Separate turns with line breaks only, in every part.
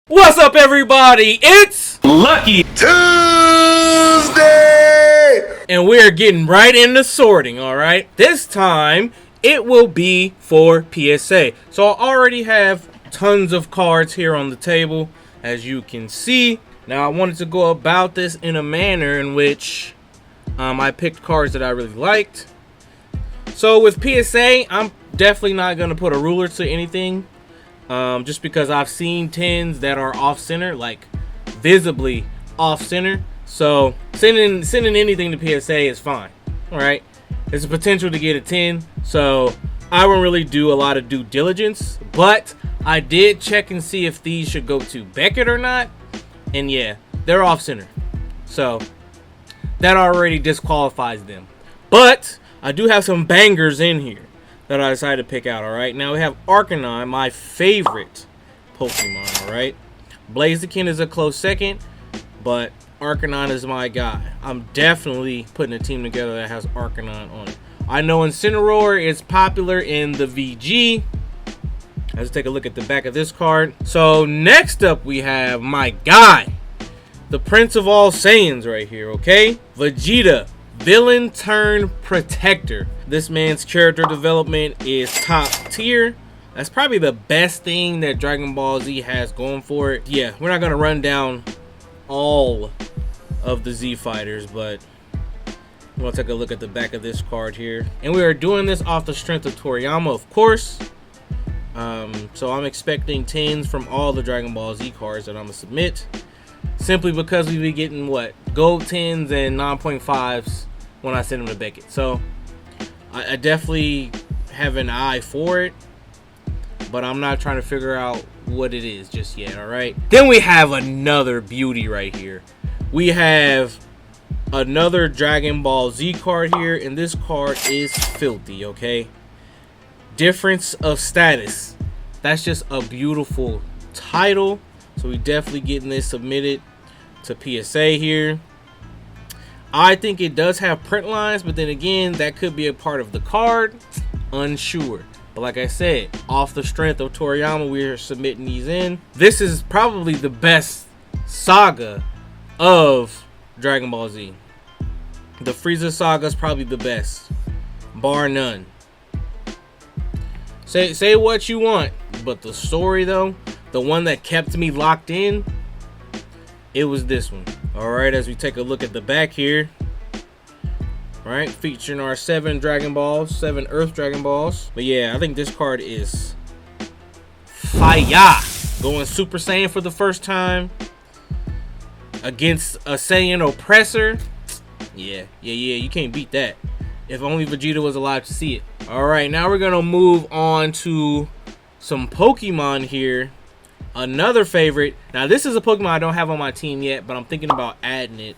What's up, everybody? It's
Lucky
Tuesday!
and we're getting right into sorting, alright? This time, it will be for PSA. So I already have tons of cards here on the table, as you can see. Now, I wanted to go about this in a manner in which I picked cards that I really liked. So with PSA, I'm definitely not going to put a ruler to anything. Just because I've seen 10s that are off-center, like visibly off-center. So sending anything to PSA is fine. Alright. There's a potential to get a 10. So I won't really do a lot of due diligence. But I did check and see if these should go to Beckett or not. And yeah, they're off-center. So that already disqualifies them. But I do have some bangers in here that I decided to pick out, alright? Now we have Arcanine, my favorite Pokemon, alright? Blaziken is a close second, but Arcanine is my guy. I'm definitely putting a team together that has Arcanine on it. I know Incineroar is popular in the VG. Let's take a look at the back of this card. So next up we have my guy, the Prince of all Saiyans right here, okay? Vegeta, Villain turn Protector. This man's character development is top tier. That's probably the best thing that Dragon Ball Z has going for it. Yeah, we're not going to run down all of the Z fighters, but we'll take a look at the back of this card here. And we are doing this off the strength of Toriyama, of course. So I'm expecting 10s from all the Dragon Ball Z cards that I'm going to submit. Simply because we be getting, what, gold 10s and 9.5s when I send them to Beckett. So I definitely have an eye for it, but I'm not trying to figure out what it is just yet, alright? Then we have another beauty right here. We have another Dragon Ball Z card here, and this card is filthy, okay? Difference of status. That's just a beautiful title. So we definitely getting this submitted to PSA here. I think it does have print lines, but then again, that could be a part of the card. Unsure. But like I said, off the strength of Toriyama, we're submitting these in. This is probably the best saga of Dragon Ball Z. The Frieza saga is probably the best, bar none. Say what you want, but the story though, the one that kept me locked in, it was this one. Alright, as we take a look at the back here. Alright, featuring our 7 Dragon Balls, 7 Earth Dragon Balls. But yeah, I think this card is fire. Going Super Saiyan for the first time against a Saiyan oppressor. Yeah, you can't beat that. If only Vegeta was alive to see it. Alright, now we're gonna move on to some Pokemon here. Another favorite. Now this is a Pokemon I don't have on my team yet, but I'm thinking about adding it.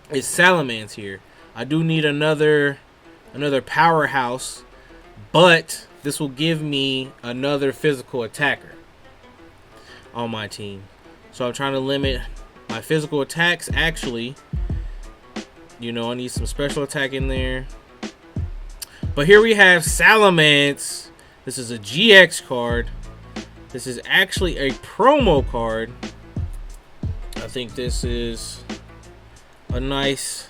It's Salamence here. I do need another powerhouse, but this will give me another physical attacker on my team. So I'm trying to limit my physical attacks. Actually, you know, I need some special attack in there. But here we have Salamence. This is a GX card. This is actually a promo card. I think this is a nice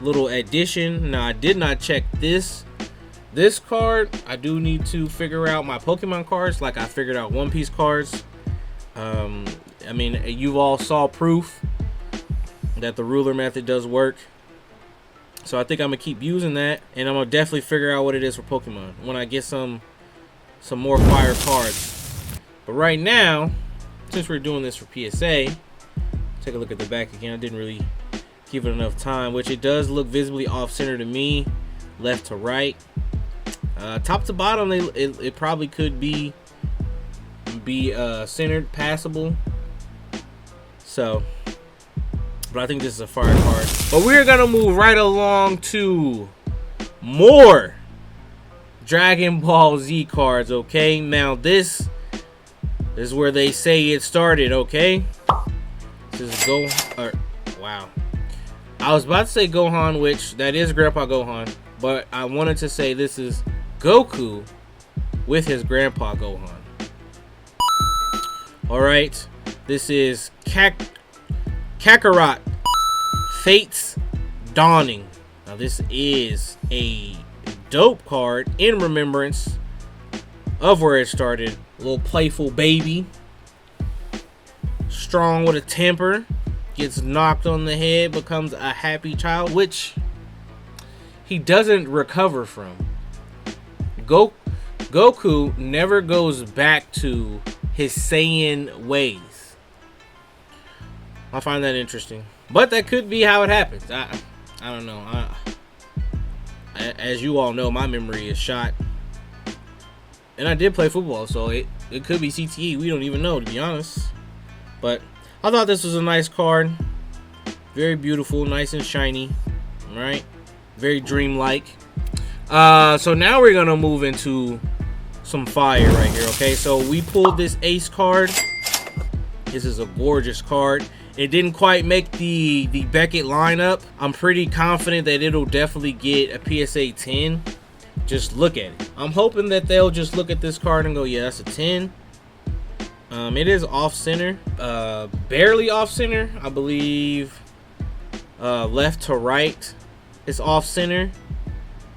little addition. Now, I did not check this card. I do need to figure out my Pokemon cards like I figured out One Piece cards. I mean, you all saw proof that the ruler method does work. So I think I'm going to keep using that, and I'm going to definitely figure out what it is for Pokemon when I get some more fire cards. But right now, since we're doing this for PSA, take a look at the back again. I didn't really give it enough time, which it does look visibly off-center to me, left to right. Top to bottom, it probably could be centered, passable. So, but I think this is a fire card. But we're going to move right along to more Dragon Ball Z cards, okay? Now, this is where they say it started, okay? This is wow. I was about to say Gohan, which that is Grandpa Gohan, but I wanted to say this is Goku with his Grandpa Gohan. Alright, This is Kakarot, Fate's Dawning. Now this is a dope card in remembrance of where it started. A little playful baby, strong with a temper, gets knocked on the head, becomes a happy child, which he doesn't recover from. Goku never goes back to his Saiyan ways. I find that interesting, but that could be how it happens. I don't know. As you all know, my memory is shot, and I did play football, so it could be CTE. We don't even know, to be honest. But I thought this was a nice card. Very beautiful, nice and shiny. Right? Very dreamlike. So now we're gonna move into some fire right here. Okay, so we pulled this ace card. This is a gorgeous card. It didn't quite make the Beckett lineup. I'm pretty confident that it'll definitely get a PSA 10. Just look at it. I'm hoping that they'll just look at this card and go, yeah, that's a 10. It is off center, barely off center, I believe. Left to right, it's off center,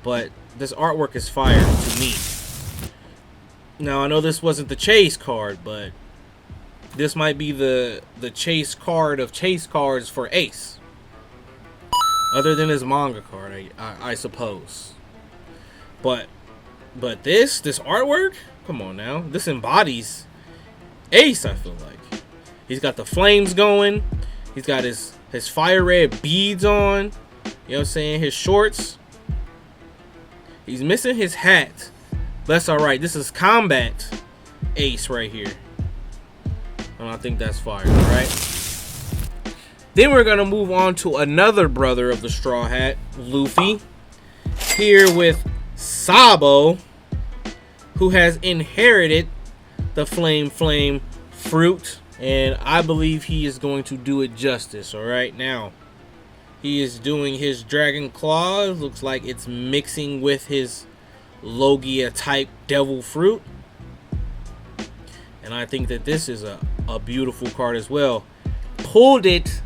but this artwork is fire to me. Now I know this wasn't the chase card, but this might be the chase card of chase cards for Ace, other than his manga card, I suppose. But this artwork, come on now, this embodies Ace. I feel like he's got the flames going, he's got his fire red beads on, you know what I'm saying, his shorts. He's missing his hat. That's all right. This is combat Ace right here, and I think that's fire. All right. Then we're gonna move on to another brother of the Straw Hat, Luffy, here with Sabo, who has inherited the flame fruit, and I believe he is going to do it justice. All right, now he is doing his dragon claws. Looks like it's mixing with his Logia type devil fruit, and I think that this is a beautiful card as well. Pulled it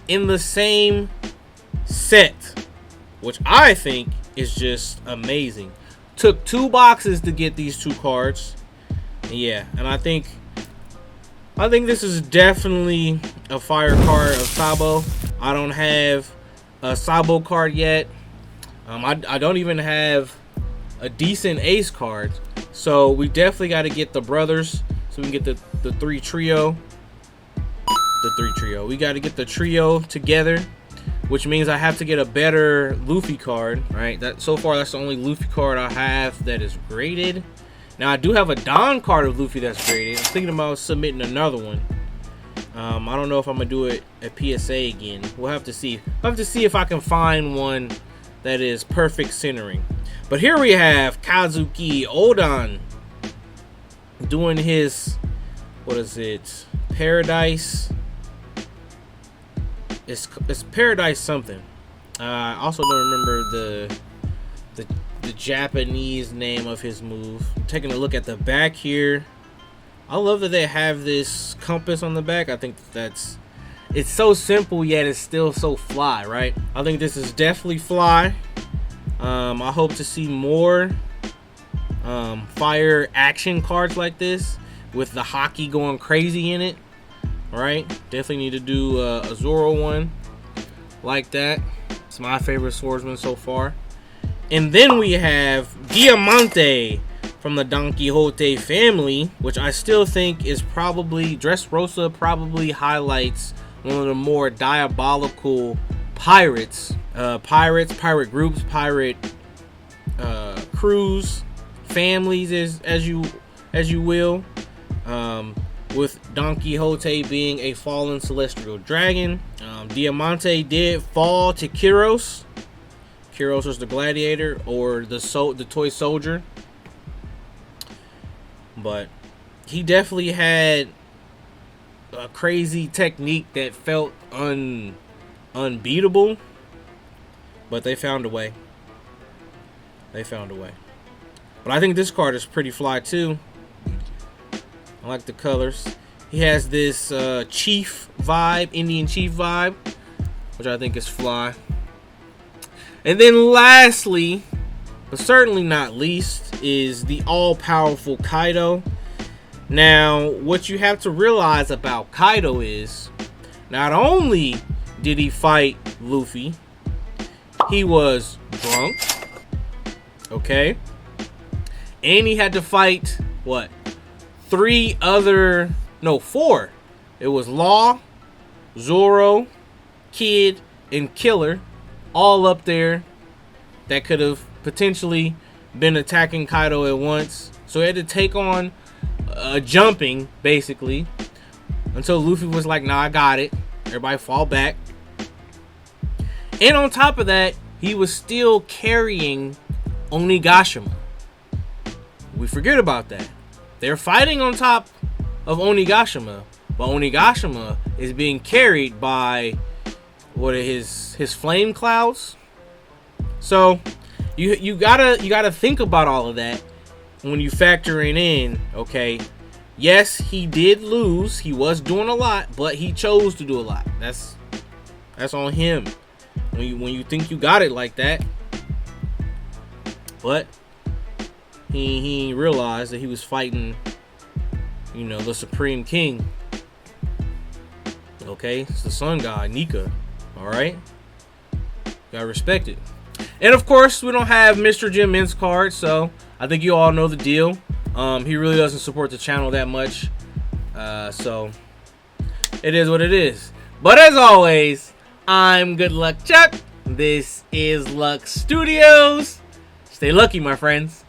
in the same set, which I think is just amazing. Took 2 boxes to get these 2 cards. Yeah, and I think this is definitely a fire card of Sabo. I don't have a Sabo card yet. I don't even have a decent Ace card. So we definitely got to get the brothers so we can get the 3 trio. The 3 trio. We got to get the trio together, which means I have to get a better Luffy card. Right? So far that's the only Luffy card I have that is graded. Now I do have a Don card of Luffy that's graded. I'm thinking about submitting another one. I don't know if I'm gonna do it at PSA again. We'll have to see. I'll have to see if I can find one that is perfect centering. But here we have Kazuki Odan doing his, what is it? Paradise. It's Paradise something. I also don't remember the Japanese name of his move. Taking a look at the back here. I love that they have this compass on the back. I think it's so simple yet it's still so fly, right? I think this is definitely fly. I hope to see more fire action cards like this with the hockey going crazy in it. All right, definitely need to do a Zoro one like that. It's my favorite swordsman so far. And then we have Diamante from the Don Quixote family, which I still think is probably, Dressrosa probably highlights one of the more diabolical pirates. Pirate groups, pirate crews, families, as you will. With Don Quixote being a fallen celestial dragon. Diamante did fall to Kyros. Kyros was the gladiator, or the toy soldier. But he definitely had a crazy technique that felt unbeatable. But they found a way. They found a way. But I think this card is pretty fly too. I like the colors. He has this chief vibe, Indian chief vibe, which I think is fly. And then lastly, but certainly not least, is the all-powerful Kaido. Now, what you have to realize about Kaido is, not only did he fight Luffy, he was drunk, okay? And he had to fight, what? 4. It was Law, Zoro, Kid, and Killer, all up there that could have potentially been attacking Kaido at once. So he had to take on jumping, basically, until Luffy was like, nah, I got it. Everybody fall back. And on top of that, he was still carrying Onigashima. We forget about that. They're fighting on top of Onigashima, but Onigashima is being carried by what are his flame clouds. So you gotta think about all of that when you factoring in, okay, yes, he did lose. He was doing a lot, but he chose to do a lot. That's on him. When you think you got it like that, but he realized that he was fighting, you know, the Supreme King. Okay, it's the Sun God, Nika. All right, gotta respect it. And of course, we don't have Mr. Jim Mint's card, so I think you all know the deal. He really doesn't support the channel that much, so it is what it is. But as always, I'm Good Luck Chuck. This is Luck Studios. Stay lucky, my friends.